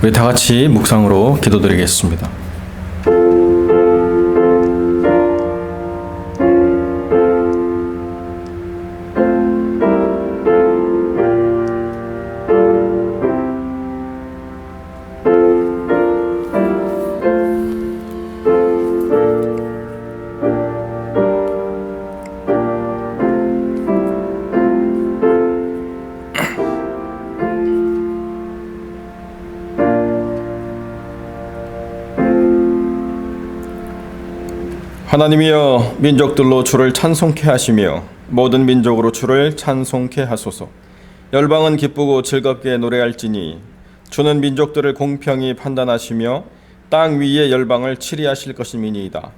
우리 다 같이 묵상으로 기도드리겠습니다. 하나님이여, 민족들로 주를 찬송케 하시며 모든 민족으로 주를 찬송케 하소서. 열방은 기쁘고 즐겁게 노래할지니 주는 민족들을 공평히 판단하시며 땅 위의 열방을 치리하실 것임이니이다.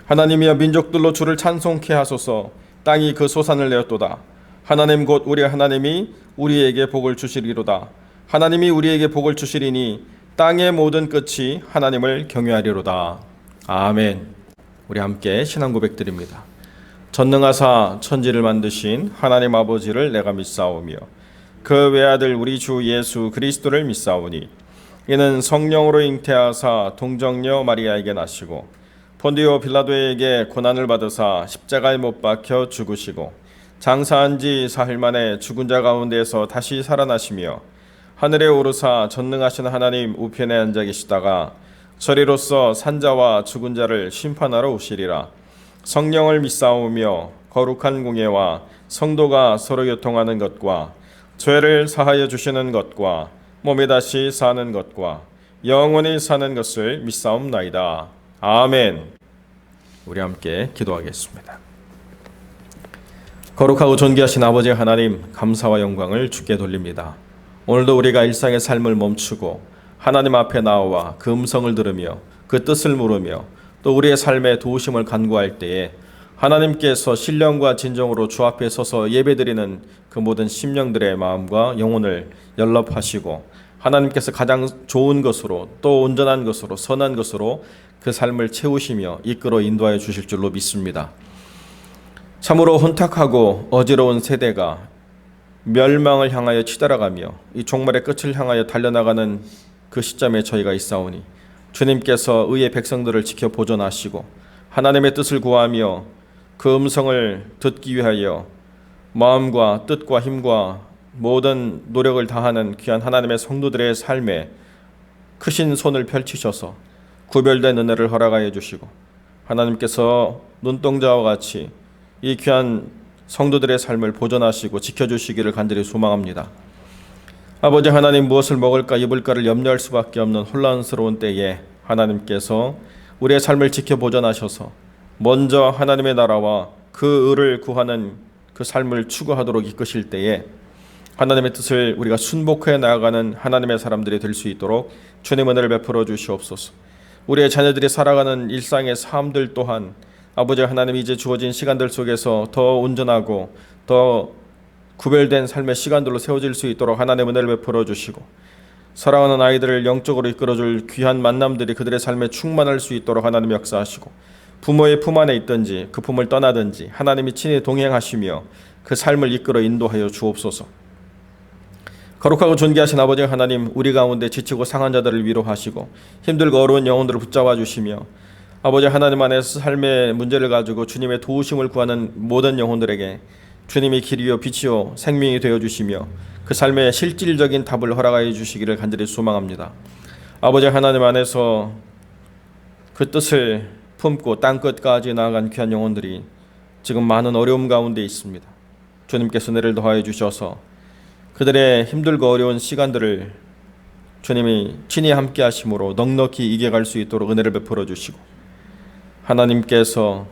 하나님이여, 민족들로 주를 찬송케 하소서. 땅이 그 소산을 내었도다. 하나님 곧 우리 하나님이 우리에게 복을 주시리로다. 하나님이 우리에게 복을 주시리니 땅의 모든 끝이 하나님을 경외하리로다. 아멘. 우리 함께 신앙 고백드립니다. 전능하사 천지를 만드신 하나님 아버지를 내가 믿사오며 그 외아들 우리 주 예수 그리스도를 믿사오니 이는 성령으로 잉태하사 동정녀 마리아에게 나시고 본디오 빌라도에게 고난을 받으사 십자가에 못 박혀 죽으시고 장사한 지 사흘 만에 죽은 자 가운데서 다시 살아나시며 하늘에 오르사 전능하신 하나님 우편에 앉아 계시다가 저리로서 산자와 죽은 자를 심판하러 오시리라. 성령을 믿사오며 거룩한 공예와 성도가 서로 교통하는 것과 죄를 사하여 주시는 것과 몸에 다시 사는 것과 영원히 사는 것을 믿사옵나이다. 아멘. 우리 함께 기도하겠습니다. 거룩하고 존귀하신 아버지 하나님, 감사와 영광을 주께 돌립니다. 오늘도 우리가 일상의 삶을 멈추고 하나님 앞에 나와 그 음성을 들으며 그 뜻을 물으며 또 우리의 삶의 도우심을 간구할 때에 하나님께서 신령과 진정으로 주 앞에 서서 예배드리는 그 모든 심령들의 마음과 영혼을 연락하시고 하나님께서 가장 좋은 것으로 또 온전한 것으로 선한 것으로 그 삶을 채우시며 이끌어 인도하여 주실 줄로 믿습니다. 참으로 혼탁하고 어지러운 세대가 멸망을 향하여 치달아가며 이 종말의 끝을 향하여 달려나가는 그 시점에 저희가 있사오니 주님께서 의의 백성들을 지켜 보존하시고 하나님의 뜻을 구하며 그 음성을 듣기 위하여 마음과 뜻과 힘과 모든 노력을 다하는 귀한 하나님의 성도들의 삶에 크신 손을 펼치셔서 구별된 은혜를 허락하여 주시고 하나님께서 눈동자와 같이 이 귀한 성도들의 삶을 보존하시고 지켜주시기를 간절히 소망합니다. 아버지 하나님, 무엇을 먹을까 입을까를 염려할 수밖에 없는 혼란스러운 때에 하나님께서 우리의 삶을 지켜 보존하셔서 먼저 하나님의 나라와 그 의를 구하는 그 삶을 추구하도록 이끄실 때에 하나님의 뜻을 우리가 순복해 나아가는 하나님의 사람들이 될 수 있도록 주님 은혜를 베풀어 주시옵소서. 우리의 자녀들이 살아가는 일상의 삶들 또한 아버지 하나님, 이제 주어진 시간들 속에서 더 온전하고 더 구별된 삶의 시간들로 세워질 수 있도록 하나님의 은혜를 베풀어 주시고 사랑하는 아이들을 영적으로 이끌어줄 귀한 만남들이 그들의 삶에 충만할 수 있도록 하나님 역사하시고 부모의 품 안에 있든지 그 품을 떠나든지 하나님이 친히 동행하시며 그 삶을 이끌어 인도하여 주옵소서. 거룩하고 존귀하신 아버지 하나님, 우리 가운데 지치고 상한 자들을 위로하시고 힘들고 어려운 영혼들을 붙잡아 주시며 아버지 하나님 안에서 삶의 문제를 가지고 주님의 도우심을 구하는 모든 영혼들에게 주님이 길이요 빛이요 생명이 되어주시며 그 삶의 실질적인 답을 허락하여 주시기를 간절히 소망합니다. 아버지 하나님 안에서 그 뜻을 품고 땅끝까지 나아간 귀한 영혼들이 지금 많은 어려움 가운데 있습니다. 주님께서 은혜를 더하여 주셔서 그들의 힘들고 어려운 시간들을 주님이 친히 함께 하심으로 넉넉히 이겨갈 수 있도록 은혜를 베풀어 주시고 하나님께서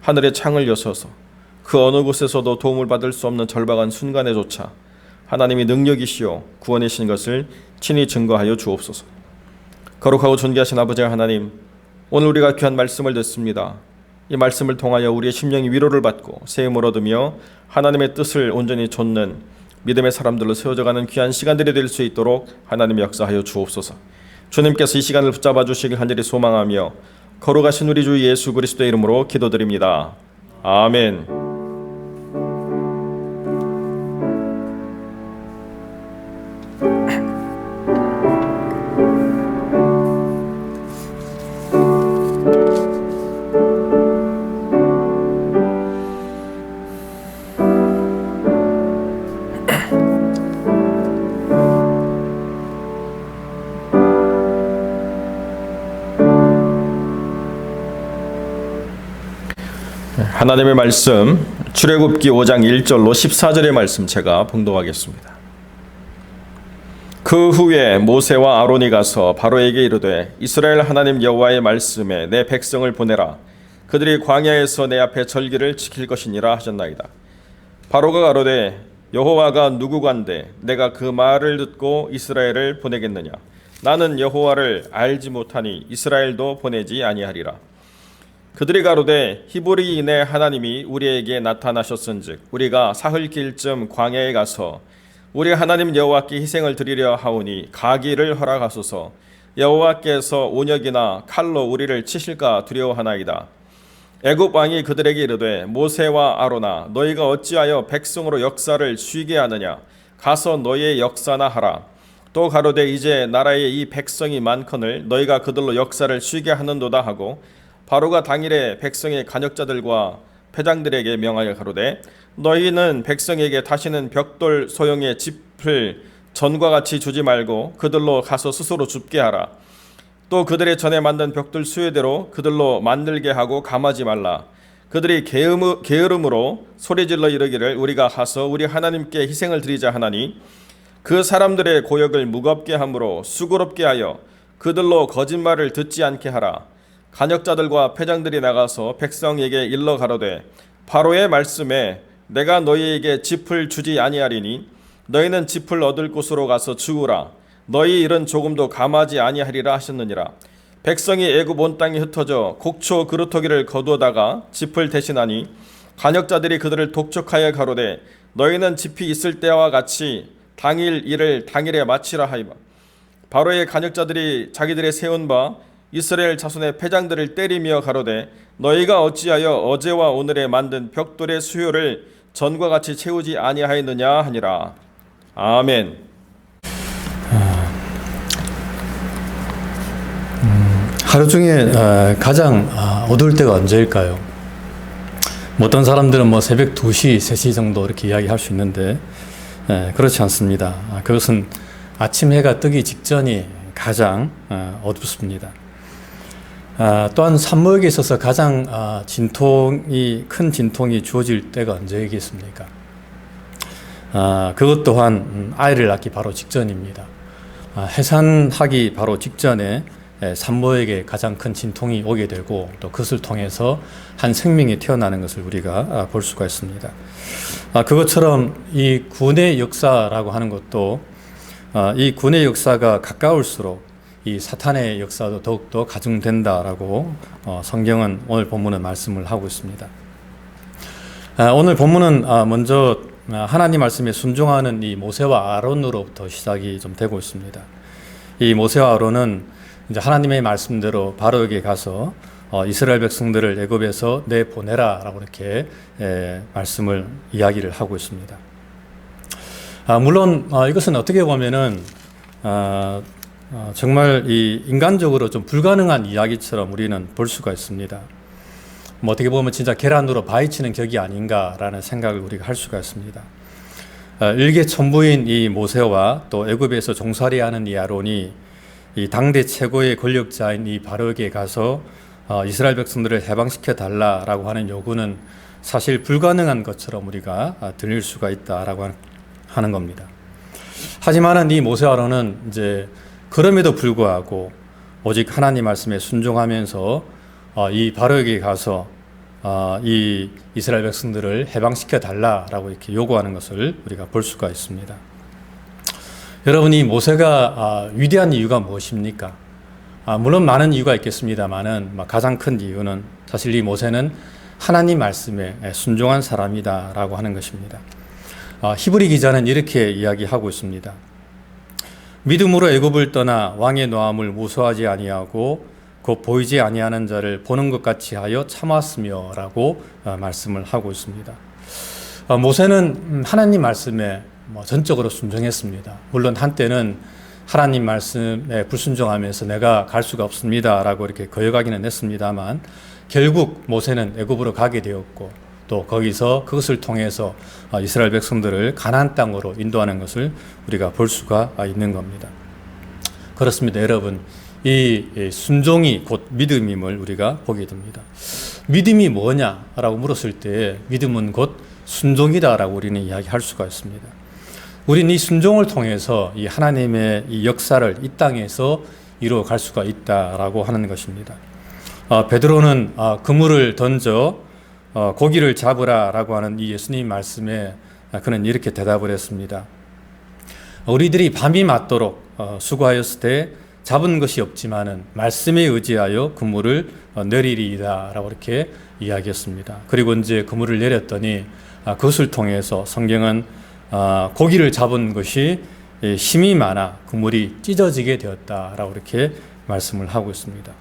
하늘의 창을 여셔서 그 어느 곳에서도 도움을 받을 수 없는 절박한 순간에조차 하나님이 능력이시오 구원이신 것을 친히 증거하여 주옵소서. 거룩하고 존귀하신 아버지 하나님, 오늘 우리가 귀한 말씀을 듣습니다. 이 말씀을 통하여 우리의 심령이 위로를 받고 세움을 얻으며 하나님의 뜻을 온전히 좇는 믿음의 사람들로 세워져가는 귀한 시간들이 될 수 있도록 하나님 역사하여 주옵소서. 주님께서 이 시간을 붙잡아 주시길 간절히 소망하며 거룩하신 우리 주 예수 그리스도의 이름으로 기도드립니다. 아멘. 하나님의 말씀 출애굽기 5장 1절로 14절의 말씀 제가 봉독하겠습니다. 그 후에 모세와 아론이 가서 바로에게 이르되 이스라엘 하나님 여호와의 말씀에 내 백성을 보내라. 그들이 광야에서 내 앞에 절기를 지킬 것이니라 하셨나이다. 바로가 가로되 여호와가 누구간데 내가 그 말을 듣고 이스라엘을 보내겠느냐. 나는 여호와를 알지 못하니 이스라엘도 보내지 아니하리라. 그들이 가로되 히브리인의 하나님이 우리에게 나타나셨은즉 우리가 사흘 길쯤 광야에 가서 우리 하나님 여호와께 희생을 드리려 하오니 가기를 허락하소서. 여호와께서 온역이나 칼로 우리를 치실까 두려워하나이다. 애굽 왕이 그들에게 이르되 모세와 아론아 너희가 어찌하여 백성으로 역사를 쉬게 하느냐. 가서 너희의 역사나 하라. 또 가로되 이제 나라에 이 백성이 많거늘 너희가 그들로 역사를 쉬게 하는도다 하고 바로가 당일에 백성의 간역자들과 패장들에게 명하여 가로되 너희는 백성에게 다시는 벽돌 소형의 짚을 전과 같이 주지 말고 그들로 가서 스스로 줍게 하라. 또 그들의 전에 만든 벽돌 수요대로 그들로 만들게 하고 감하지 말라. 그들이 게으름으로 소리질러 이르기를 우리가 가서 우리 하나님께 희생을 드리자 하나니 그 사람들의 고역을 무겁게 함으로 수고롭게 하여 그들로 거짓말을 듣지 않게 하라. 간역자들과 패장들이 나가서 백성에게 일러 가로되 바로의 말씀에 내가 너희에게 짚을 주지 아니하리니 너희는 짚을 얻을 곳으로 가서 죽으라. 너희 일은 조금도 감하지 아니하리라 하셨느니라. 백성이 애굽 온 땅에 흩어져 곡초 그루터기를 거두어다가 짚을 대신하니 간역자들이 그들을 독촉하여 가로되 너희는 짚이 있을 때와 같이 당일 일을 당일에 마치라 하이바. 바로의 간역자들이 자기들의 세운 바 이스라엘 자손의 패장들을 때리며 가로되 너희가 어찌하여 어제와 오늘에 만든 벽돌의 수요를 전과 같이 채우지 아니하였느냐 하니라. 아멘. 하루 중에 가장 어두울 때가 언제일까요? 어떤 사람들은 새벽 2시, 3시 정도 이렇게 이야기할 수 있는데 그렇지 않습니다. 그것은 아침 해가 뜨기 직전이 가장 어둡습니다. 또한 산모에게 있어서 가장 큰 진통이 주어질 때가 언제이겠습니까? 그것 또한 아이를 낳기 바로 직전입니다. 해산하기 바로 직전에 산모에게 가장 큰 진통이 오게 되고 또 그것을 통해서 한 생명이 태어나는 것을 우리가 볼 수가 있습니다. 그것처럼 이 구원의 역사라고 하는 것도 이 구원의 역사가 가까울수록 이 사탄의 역사도 더욱더 가중된다라고 성경은 오늘 본문은 말씀을 하고 있습니다. 오늘 본문은 먼저 하나님 말씀에 순종하는 이 모세와 아론으로부터 시작이 좀 되고 있습니다. 이 모세와 아론은 이제 하나님의 말씀대로 바로에게 가서 이스라엘 백성들을 애굽에서 내보내라라고 이렇게 말씀을 이야기를 하고 있습니다. 물론 이것은 어떻게 보면은 정말 이 인간적으로 좀 불가능한 이야기처럼 우리는 볼 수가 있습니다. 어떻게 보면 진짜 계란으로 바위치는 격이 아닌가라는 생각을 우리가 할 수가 있습니다. 일개천부인 이 모세와 또 애굽에서 종살이하는 이 아론이 이 당대 최고의 권력자인 이 바로에게 가서 이스라엘 백성들을 해방시켜 달라라고 하는 요구는 사실 불가능한 것처럼 우리가 들릴 수가 있다라고 하는 겁니다. 하지만은 이 모세와 아론은 이제 그럼에도 불구하고 오직 하나님 말씀에 순종하면서 이 바로에게 가서 이 이스라엘 백성들을 해방시켜 달라라고 이렇게 요구하는 것을 우리가 볼 수가 있습니다. 여러분, 이 모세가 위대한 이유가 무엇입니까? 물론 많은 이유가 있겠습니다만은 가장 큰 이유는 사실 이 모세는 하나님 말씀에 순종한 사람이다라고 하는 것입니다. 히브리 기자는 이렇게 이야기하고 있습니다. 믿음으로 애굽을 떠나 왕의 노함을 무서워하지 아니하고 곧 보이지 아니하는 자를 보는 것 같이 하여 참았으며라고 말씀을 하고 있습니다. 모세는 하나님 말씀에 전적으로 순종했습니다. 물론 한때는 하나님 말씀에 불순종하면서 내가 갈 수가 없습니다라고 이렇게 거역하기는 했습니다만 결국 모세는 애굽으로 가게 되었고 또 거기서 그것을 통해서 이스라엘 백성들을 가나안 땅으로 인도하는 것을 우리가 볼 수가 있는 겁니다. 그렇습니다, 여러분. 이 순종이 곧 믿음임을 우리가 보게 됩니다. 믿음이 뭐냐라고 물었을 때 믿음은 곧 순종이다라고 우리는 이야기할 수가 있습니다. 우리는 이 순종을 통해서 이 하나님의 이 역사를 이 땅에서 이루어갈 수가 있다라고 하는 것입니다. 베드로는 그물을 던져 고기를 잡으라라고 하는 이 예수님 말씀에 그는 이렇게 대답을 했습니다. 우리들이 밤이 맞도록 수고하였을 때 잡은 것이 없지만은 말씀에 의지하여 그물을 내리리이다라고 이렇게 이야기했습니다. 그리고 이제 그물을 내렸더니 그것을 통해서 성경은 고기를 잡은 것이 힘이 많아 그물이 찢어지게 되었다라고 이렇게 말씀을 하고 있습니다.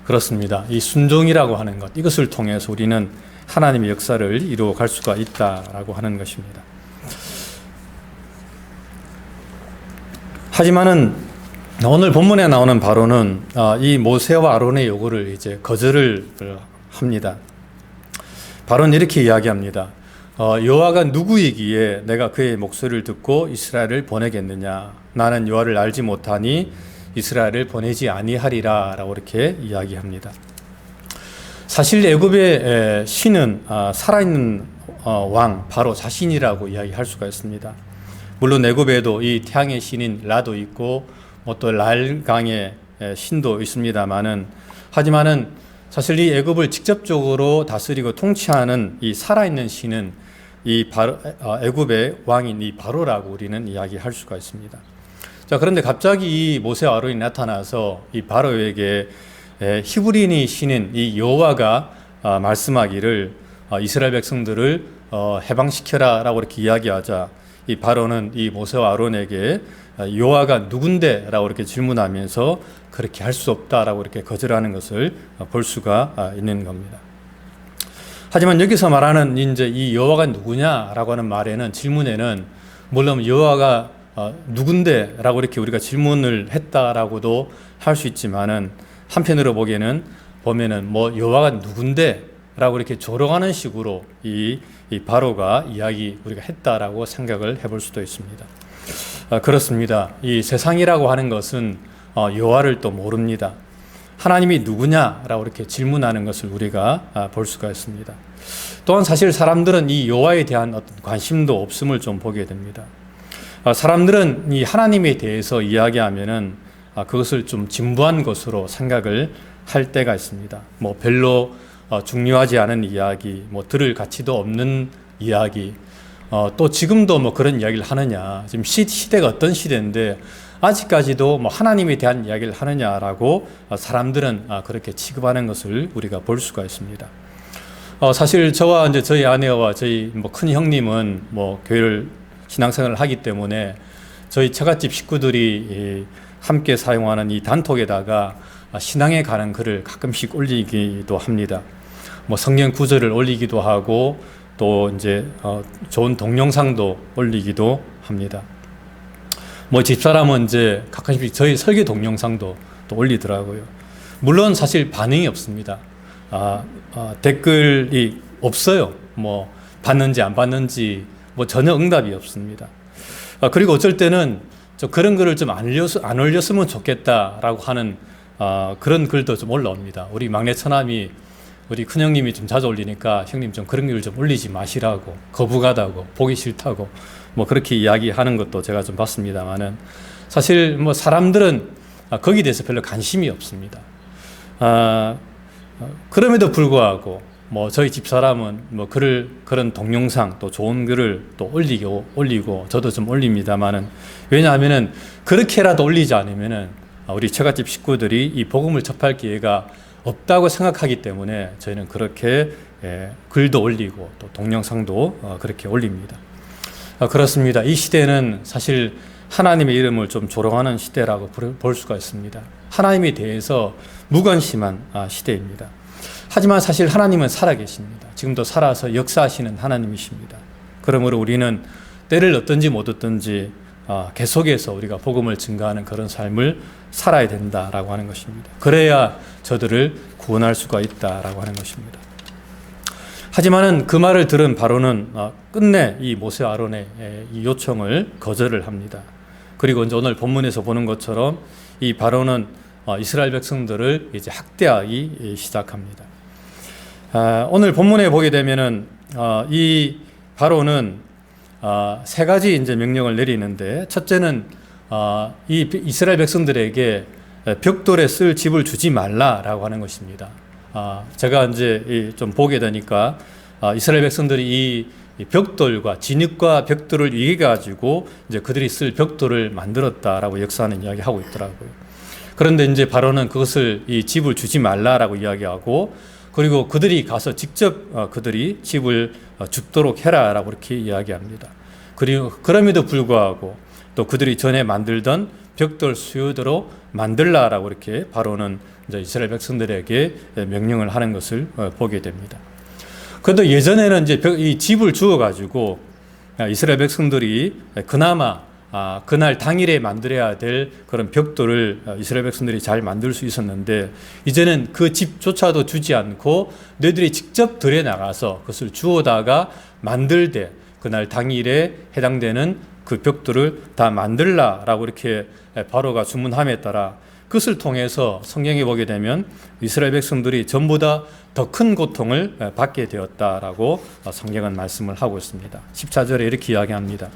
그렇습니다. 이 순종이라고 하는 것, 이것을 통해서 우리는 하나님의 역사를 이루어 갈 수가 있다라고 하는 것입니다. 하지만은 오늘 본문에 나오는 바로는 이 모세와 아론의 요구를 이제 거절을 합니다. 바로는 이렇게 이야기합니다. 여호와가 누구이기에 내가 그의 목소리를 듣고 이스라엘을 보내겠느냐? 나는 여호와를 알지 못하니 이스라엘을 보내지 아니하리라라고 이렇게 이야기합니다. 사실 애굽의 신은 살아있는 왕 바로 자신이라고 이야기할 수가 있습니다. 물론 애굽에도 이 태양의 신인 라도 있고 또 라일강의 신도 있습니다만은 하지만은 사실 이 애굽을 직접적으로 다스리고 통치하는 이 살아있는 신은 이 애굽의 왕인 이 바로라고 우리는 이야기할 수가 있습니다. 자, 그런데 갑자기 이 모세와 아론이 나타나서 이 바로에게 히브리인이 신인 이 여호와가 말씀하기를 이스라엘 백성들을 해방시켜라라고 이렇게 이야기하자 이 바로는 이 모세와 아론에게 여호와가 누군데라고 이렇게 질문하면서 그렇게 할 수 없다라고 이렇게 거절하는 것을 볼 수가 있는 겁니다. 하지만 여기서 말하는 이제 이 여호와가 누구냐라고 하는 말에는 질문에는 물론 여호와가 누군데라고 이렇게 우리가 질문을 했다라고도 할 수 있지만은 한편으로 보면은 뭐 여호와가 누군데라고 이렇게 조롱하는 식으로 이 바로가 이야기 우리가 했다라고 생각을 해볼 수도 있습니다. 그렇습니다. 이 세상이라고 하는 것은 여호와를 또 모릅니다. 하나님이 누구냐라고 이렇게 질문하는 것을 우리가 볼 수가 있습니다. 또한 사실 사람들은 이 여호와에 대한 어떤 관심도 없음을 좀 보게 됩니다. 사람들은 이 하나님에 대해서 이야기하면은 그것을 좀 진부한 것으로 생각을 할 때가 있습니다. 뭐 별로 중요하지 않은 이야기, 뭐 들을 가치도 없는 이야기, 또 지금도 뭐 그런 이야기를 하느냐, 지금 시대가 어떤 시대인데 아직까지도 뭐 하나님에 대한 이야기를 하느냐라고 사람들은 그렇게 취급하는 것을 우리가 볼 수가 있습니다. 사실 저와 이제 저희 아내와 저희 뭐 큰 형님은 뭐 교회를 신앙생활을 하기 때문에 저희 처갓집 식구들이 함께 사용하는 이 단톡에다가 신앙에 관한 글을 가끔씩 올리기도 합니다. 뭐 성경 구절을 올리기도 하고 또 이제 좋은 동영상도 올리기도 합니다. 뭐 집사람은 이제 가끔씩 저희 설교 동영상도 또 올리더라고요. 물론 사실 반응이 없습니다. 댓글이 없어요. 뭐 받는지 안 받는지 뭐 전혀 응답이 없습니다. 그리고 어쩔 때는 그런 글을 좀 안 올렸으면 좋겠다라고 하는 그런 글도 좀 올라옵니다. 우리 막내 처남이 우리 큰형님이 좀 자주 올리니까 형님 좀 그런 글을 좀 올리지 마시라고, 거북하다고, 보기 싫다고 뭐 그렇게 이야기하는 것도 제가 좀 봤습니다만은 사실 뭐 사람들은 거기에 대해서 별로 관심이 없습니다. 그럼에도 불구하고 뭐 저희 집사람은 뭐 그런 동영상 또 좋은 글을 또 올리고 저도 좀 올립니다만은 왜냐하면은 그렇게라도 올리지 않으면은 우리 처갓집 식구들이 이 복음을 접할 기회가 없다고 생각하기 때문에 저희는 그렇게 글도 올리고 또 동영상도 그렇게 올립니다. 그렇습니다. 이 시대는 사실 하나님의 이름을 좀 조롱하는 시대라고 볼 수가 있습니다. 하나님에 대해서 무관심한 시대입니다. 하지만 사실 하나님은 살아계십니다. 지금도 살아서 역사하시는 하나님이십니다. 그러므로 우리는 때를 얻든지 못 얻든지 계속해서 우리가 복음을 증거하는 그런 삶을 살아야 된다라고 하는 것입니다. 그래야 저들을 구원할 수가 있다라고 하는 것입니다. 하지만은 그 말을 들은 바로는 끝내 이 모세 아론의 이 요청을 거절을 합니다. 그리고 이제 오늘 본문에서 보는 것처럼 이 바로는 이스라엘 백성들을 이제 학대하기 시작합니다. 오늘 본문에 보게 되면은 이 바로는 세 가지 이제 명령을 내리는데, 첫째는 이 이스라엘 백성들에게 벽돌에 쓸 집을 주지 말라라고 하는 것입니다. 제가 이제 좀 보게 되니까 이스라엘 백성들이 이 벽돌과 진흙과 벽돌을 이겨 가지고 이제 그들이 쓸 벽돌을 만들었다라고 역사는 이야기하고 있더라고요. 그런데 이제 바로는 그것을 이 집을 주지 말라라고 이야기하고, 그리고 그들이 가서 직접 그들이 집을 줍도록 해라라고 이렇게 이야기합니다. 그리고 그럼에도 불구하고 또 그들이 전에 만들던 벽돌 수요대로 만들라라고 이렇게 바로는 이제 이스라엘 백성들에게 명령을 하는 것을 보게 됩니다. 그런데 예전에는 이제 이 집을 주어 가지고 이스라엘 백성들이 그나마 그날 당일에 만들어야 될 그런 벽돌을 이스라엘 백성들이 잘 만들 수 있었는데, 이제는 그 집조차도 주지 않고 너희들이 직접 들에 나가서 그것을 주워다가 만들되 그날 당일에 해당되는 그 벽돌을 다 만들라라고 이렇게 바로가 주문함에 따라 그것을 통해서 성경에 보게 되면 이스라엘 백성들이 전부 다 더 큰 고통을 받게 되었다라고 성경은 말씀을 하고 있습니다. 14절에 이렇게 이야기합니다.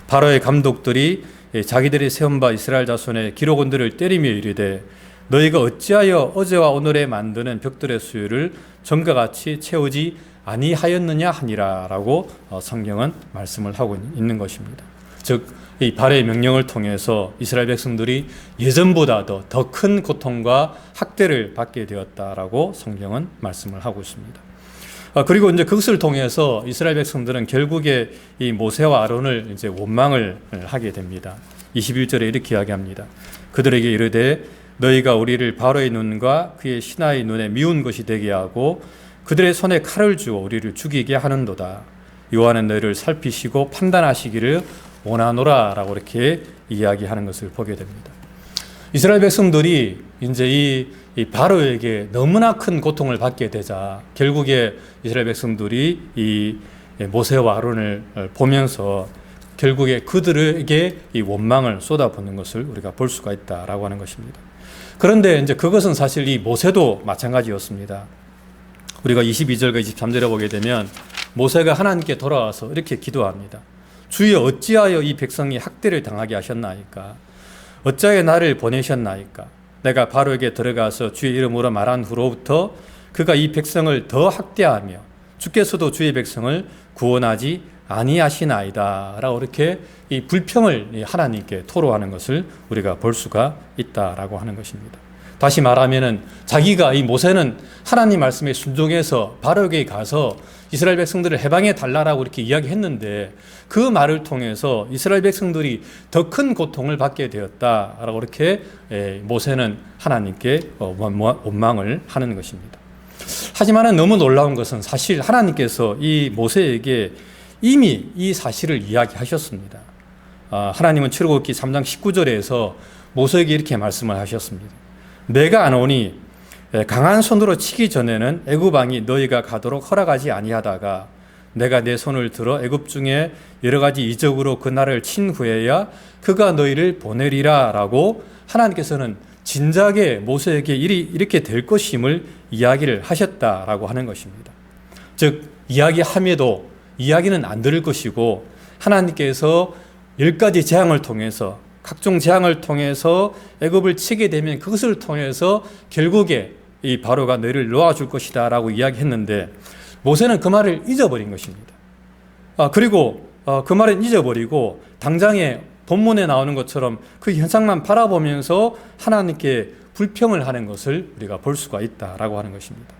바로의 감독들이 자기들이 세운 바 이스라엘 자손의 기록원들을 때리며 이르되 너희가 어찌하여 어제와 오늘에 만드는 벽돌의 수요를 전과 같이 채우지 아니하였느냐 하니라라고 성경은 말씀을 하고 있는 것입니다. 즉 이 바로의 명령을 통해서 이스라엘 백성들이 예전보다도 더 큰 고통과 학대를 받게 되었다라고 성경은 말씀을 하고 있습니다. 그리고 이제 그것을 통해서 이스라엘 백성들은 결국에 이 모세와 아론을 이제 원망을 하게 됩니다. 21절에 이렇게 이야기합니다. 그들에게 이르되 너희가 우리를 바로의 눈과 그의 신하의 눈에 미운 것이 되게 하고 그들의 손에 칼을 주어 우리를 죽이게 하는도다. 여호와는 너희를 살피시고 판단하시기를 원하노라라고 이렇게 이야기하는 것을 보게 됩니다. 이스라엘 백성들이 이제 이 바로에게 너무나 큰 고통을 받게 되자 결국에 이스라엘 백성들이 이 모세와 아론을 보면서 결국에 그들에게 이 원망을 쏟아붓는 것을 우리가 볼 수가 있다라고 하는 것입니다. 그런데 이제 그것은 사실 이 모세도 마찬가지였습니다. 우리가 22절과 23절에 보게 되면 모세가 하나님께 돌아와서 이렇게 기도합니다. 주여 어찌하여 이 백성이 학대를 당하게 하셨나이까? 어찌하여 나를 보내셨나이까? 내가 바로에게 들어가서 주의 이름으로 말한 후로부터 그가 이 백성을 더 학대하며 주께서도 주의 백성을 구원하지 아니하시나이다 라고 이렇게 이 불평을 하나님께 토로하는 것을 우리가 볼 수가 있다라고 하는 것입니다. 다시 말하면은 자기가 이 모세는 하나님 말씀에 순종해서 바로에게 가서 이스라엘 백성들을 해방해 달라라고 이렇게 이야기했는데 그 말을 통해서 이스라엘 백성들이 더 큰 고통을 받게 되었다라고 이렇게 모세는 하나님께 원망을 하는 것입니다. 하지만은 너무 놀라운 것은 사실 하나님께서 이 모세에게 이미 이 사실을 이야기하셨습니다. 하나님은 출애굽기 3장 19절에서 모세에게 이렇게 말씀을 하셨습니다. 내가 아노니 강한 손으로 치기 전에는 애굽 왕이 너희가 가도록 허락하지 아니하다가 내가 내 손을 들어 애굽 중에 여러 가지 이적으로 그 나라를 친 후에야 그가 너희를 보내리라 라고 하나님께서는 진작에 모세에게 이렇게 될 것임을 이야기를 하셨다라고 하는 것입니다. 즉 이야기함에도 이야기는 안 들을 것이고 하나님께서 10가지 재앙을 통해서 각종 재앙을 통해서 애굽을 치게 되면 그것을 통해서 결국에 이 바로가 너희를 놓아줄 것이다 라고 이야기했는데 모세는 그 말을 잊어버린 것입니다. 그리고 그 말은 잊어버리고 당장에 본문에 나오는 것처럼 그 현상만 바라보면서 하나님께 불평을 하는 것을 우리가 볼 수가 있다라고 하는 것입니다.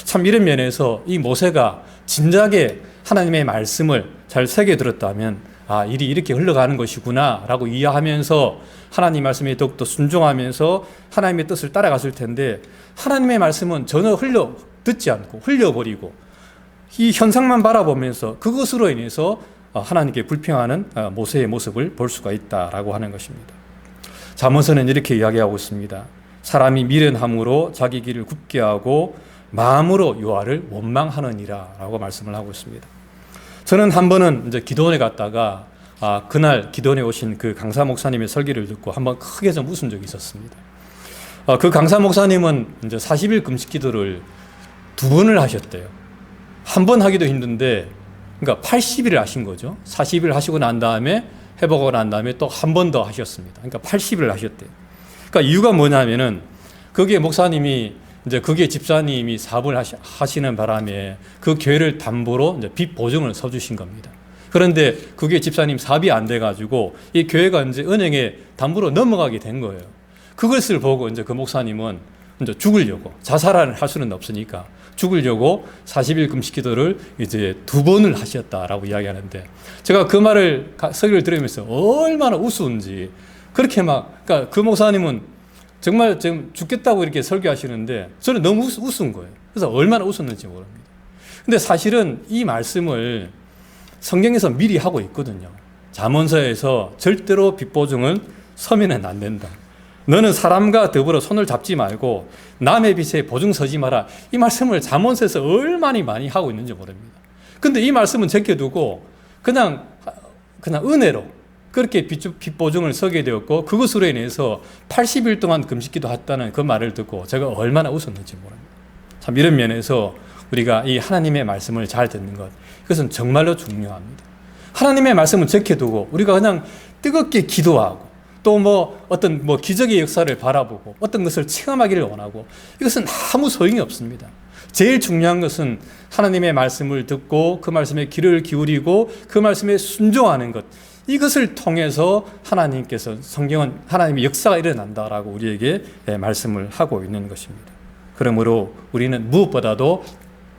참 이런 면에서 이 모세가 진작에 하나님의 말씀을 잘 새겨 들었다면 일이 이렇게 흘러가는 것이구나 라고 이해하면서 하나님 말씀에 더욱더 순종하면서 하나님의 뜻을 따라갔을 텐데 하나님의 말씀은 전혀 듣지 않고 흘려버리고 이 현상만 바라보면서 그것으로 인해서 하나님께 불평하는 모세의 모습을 볼 수가 있다라고 하는 것입니다. 잠언서는 이렇게 이야기하고 있습니다. 사람이 미련함으로 자기 길을 굽게 하고 마음으로 여호와를 원망하느니라 라고 말씀을 하고 있습니다. 저는 한 번은 이제 기도원에 갔다가 그날 기도원에 오신 그 강사 목사님의 설교를 듣고 한번 크게 좀 웃은 적이 있었습니다. 그 강사 목사님은 이제 40일 금식 기도를 2번을 하셨대요. 한 번 하기도 힘든데, 그러니까 80일을 하신 거죠. 40일 하시고 난 다음에 회복하고 난 다음에 또 한 번 더 하셨습니다. 그러니까 80일을 하셨대요. 그러니까 이유가 뭐냐면은 거기에 목사님이 이제 그게 집사님이 사업을 하시는 바람에 그 교회를 담보로 이제 빚 보증을 서주신 겁니다. 그런데 그게 집사님 사업이 안 돼가지고 이 교회가 이제 은행에 담보로 넘어가게 된 거예요. 그것을 보고 이제 그 목사님은 이제 죽으려고, 자살을 할 수는 없으니까 죽으려고 40일 금식 기도를 이제 2번을 하셨다라고 이야기하는데, 제가 그 말을 설교를 들으면서 얼마나 우스운지, 그렇게 그러니까 그 목사님은 정말 지금 죽겠다고 이렇게 설교하시는데 저는 너무 우스운 거예요. 그래서 얼마나 웃었는지 모릅니다. 근데 사실은 이 말씀을 성경에서 미리 하고 있거든요. 잠언서에서 절대로 빚 보증은 서면은 안 된다. 너는 사람과 더불어 손을 잡지 말고 남의 빚에 보증 서지 마라. 이 말씀을 잠언서에서 얼마나 많이 하고 있는지 모릅니다. 근데 이 말씀은 제껴두고 그냥 은혜로 그렇게 빚 보증을 서게 되었고, 그것으로 인해서 80일 동안 금식기도 했다는 그 말을 듣고 제가 얼마나 웃었는지 모릅니다. 참 이런 면에서 우리가 이 하나님의 말씀을 잘 듣는 것, 이것은 정말로 중요합니다. 하나님의 말씀을 적혀두고 우리가 그냥 뜨겁게 기도하고 또 어떤 기적의 역사를 바라보고 어떤 것을 체험하기를 원하고, 이것은 아무 소용이 없습니다. 제일 중요한 것은 하나님의 말씀을 듣고 그 말씀에 귀를 기울이고 그 말씀에 순종하는 것, 이것을 통해서 하나님께서, 성경은 하나님의 역사가 일어난다라고 우리에게 말씀을 하고 있는 것입니다. 그러므로 우리는 무엇보다도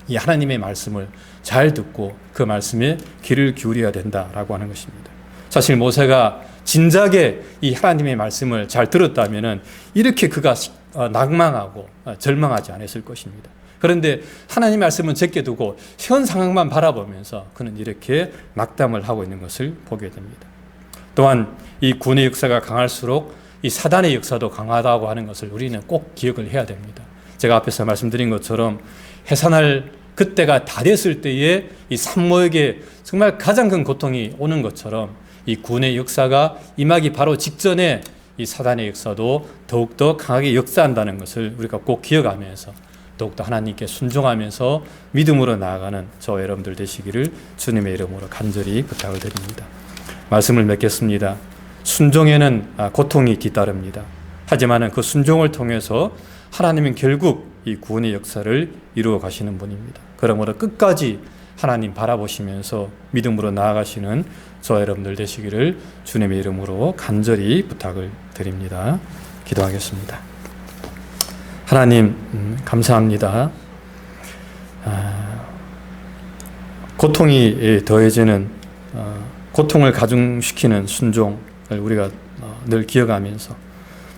이 하나님의 말씀을 잘 듣고 그 말씀에 귀를 기울여야 된다라고 하는 것입니다. 사실 모세가 진작에 이 하나님의 말씀을 잘 들었다면 이렇게 그가 낙망하고 절망하지 않았을 것입니다. 그런데 하나님의 말씀은 제껴두고 현 상황만 바라보면서 그는 이렇게 낙담을 하고 있는 것을 보게 됩니다. 또한 이 구원의 역사가 강할수록 이 사단의 역사도 강하다고 하는 것을 우리는 꼭 기억을 해야 됩니다. 제가 앞에서 말씀드린 것처럼 해산할 그때가 다 됐을 때에 이 산모에게 정말 가장 큰 고통이 오는 것처럼 이 구원의 역사가 임하기 바로 직전에 이 사단의 역사도 더욱더 강하게 역사한다는 것을 우리가 꼭 기억하면서 더욱더 하나님께 순종하면서 믿음으로 나아가는 저 여러분들 되시기를 주님의 이름으로 간절히 부탁을 드립니다. 말씀을 맺겠습니다. 순종에는 고통이 뒤따릅니다. 하지만 그 순종을 통해서 하나님은 결국 이 구원의 역사를 이루어 가시는 분입니다. 그러므로 끝까지 하나님 바라보시면서 믿음으로 나아가시는 저 여러분들 되시기를 주님의 이름으로 간절히 부탁을 드립니다. 기도하겠습니다. 하나님, 감사합니다. 고통이 더해지는, 고통을 가중시키는 순종을 우리가 늘 기억하면서,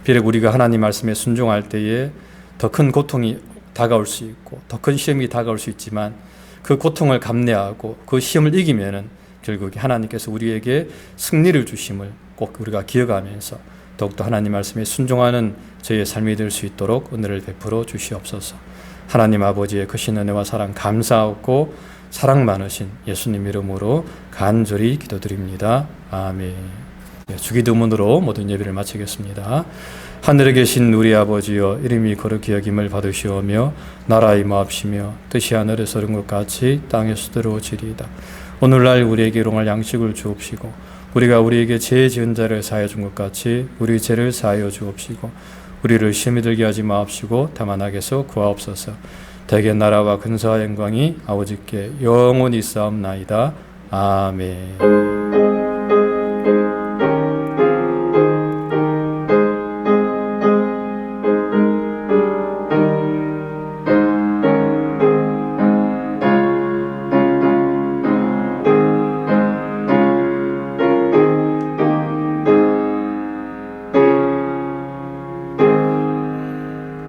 비록 우리가 하나님 말씀에 순종할 때에 더 큰 고통이 다가올 수 있고 더 큰 시험이 다가올 수 있지만, 그 고통을 감내하고 그 시험을 이기면은 결국 하나님께서 우리에게 승리를 주심을 꼭 우리가 기억하면서 더욱더 하나님 말씀에 순종하는 저희의 삶이 될 수 있도록 은혜를 베풀어 주시옵소서. 하나님 아버지의 크신 은혜와 사랑 감사하고 사랑 많으신 예수님 이름으로 간절히 기도드립니다. 아멘. 주기도문으로 모든 예배를 마치겠습니다. 하늘에 계신 우리 아버지여, 이름이 거룩히 여김을 받으시오며 나라가 임하옵시며 뜻이 하늘에서 이룬 것 같이 땅에서 이루어지리이다. 오늘날 우리에게 일용할 양식을 주옵시고 우리가 우리에게 죄 지은 자를 사하여 준 것 같이 우리 죄를 사하여 주옵시고 우리를 시험에 들게 하지 마옵시고 다만 악에서 구하옵소서. 대개 나라와 근사와 영광이 아버지께 영원히 있사옵나이다. 아멘.